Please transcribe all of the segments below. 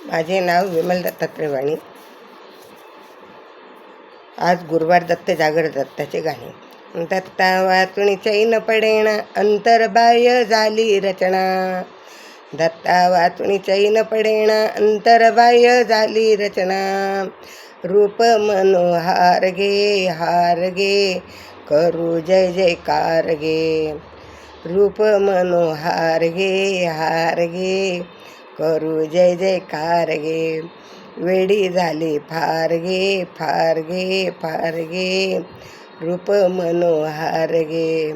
माझे नाव विमल दत्तात्रय वाणी. आज गुरुवार दत्त जागर दत्ताचे गाणे. दत्ता वाचुनी चैन पडेना अंतर्बाह्य झाली रचना. दत्ता वाचुनी चैन पडेना अंतर्बाह्य झाली रचना. रूप मनोहार गे हार गे करू जय जयकार गे. रूप मनोहार गे हार गे करू जय जयकार गे. वेडी झाली फार गे फार गे फार गे रूप मनोहार गे.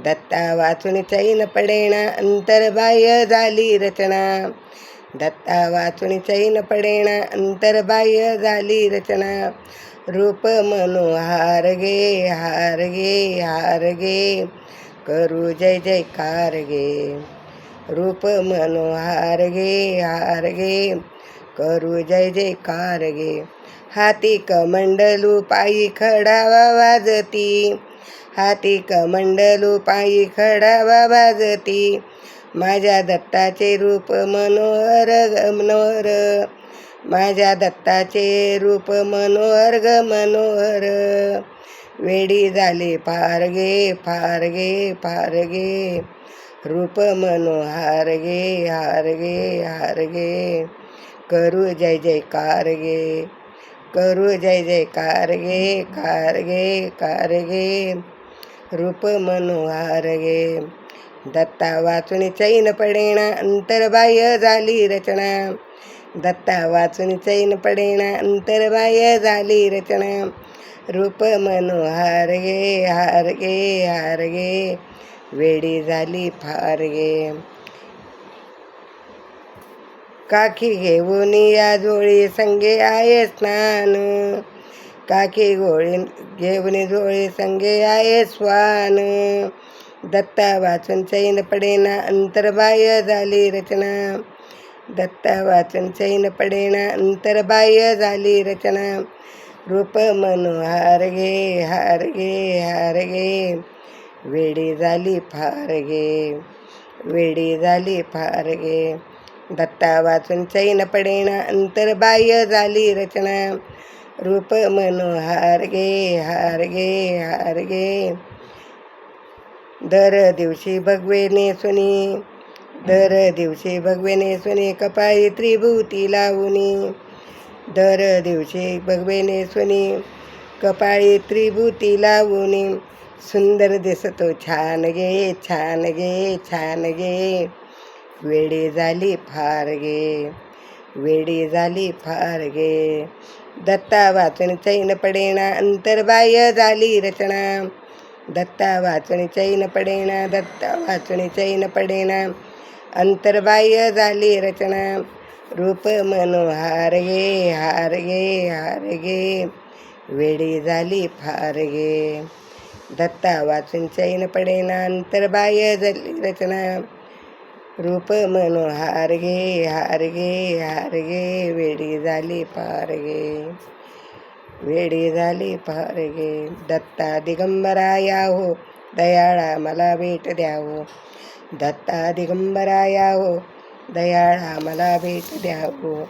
दत्ता वाचून चैन पडेना अंतर्बाह्य झाली रचना. दत्ता वाचून चैन पडेना अंतर्बाह्य झाली रचना. रूप मनोहार गे हार गे हार गे करू जय जयकार गे. रूप मनोहार गे हार गे करू जय जयकार गे. हाती कमंडलू पायी खडावा वाजती. हाती कमंडलू पायी खडावा वाजती. माझ्या दत्ताचे रूप मनोहर ग मनोहर. माझ्या दत्ताचे रूप मनोहर ग मनोहर. वेडी झाली फार गे फार गे फार गे रूप मनोहार गे हार गे हार गे करू जय जयकार गे. करू जय जयकार गे कार गे कार गे रूप मनोहार गे. दत्ता वाचून चैन पडेना अंतर्बाह्य झाली रचना. दत्ता वाचून चैन पडेना अंतर्बाह्य झाली रचना. रूप मनोहार गे हार गे हार गे वेडी झाली फार गे. काठी घेऊन या जोळी संगे आहे स्नान. काठी गोळी घेऊन जोळी संगे आहे स्वान. दत्ता वाचून चैन पडेना अंतर्बाह्य झाली रचना. दत्ता वाचून चैन पडेना अंतर्बाह्य झाली रचना. रूप मनोहार गे हार गे हार गे वेडी झाली फार गे. वेडी झाली फार गे. दत्ता वाचून चैन पडेना अंतर्बाह्य झाली रचना. रूप मनोहार गे हार गे हार गे दर दिवशी भगवे नेसुनी. दर दिवशी भगवे नेसुनी कपाळी त्रिभुती लावुनी. दर दिवशी भगवे नेसुनी कपाळी त्रिभुती लावुनी. सुंदर दिसतो छान गे छान गे छान गे वेडी झाली फार गे. वेडी झाली फार गे. दत्ता वाचून चैन पडेना अंतर्बाह्य झाली रचना. दत्ता वाचून चैन पडेना दत्ता वाचून चैन पडेना अंतर्बाह्य झाली रचना. रूप मनोहार गे हार गे हार गे वेडी झाली फार गे. दत्ता वाचून चैन पडेना अंतर्बाह्य झाली रचना. रूप मनोहार गे हार गे हार गे वेडी झाली फार गे. वेडी झाली फार गे. दत्ता दिगंबरा याहो दयाळा मला भेट द्यावो. दत्ता दिगंबरा याहो दयाळा मला भेट द्यावो.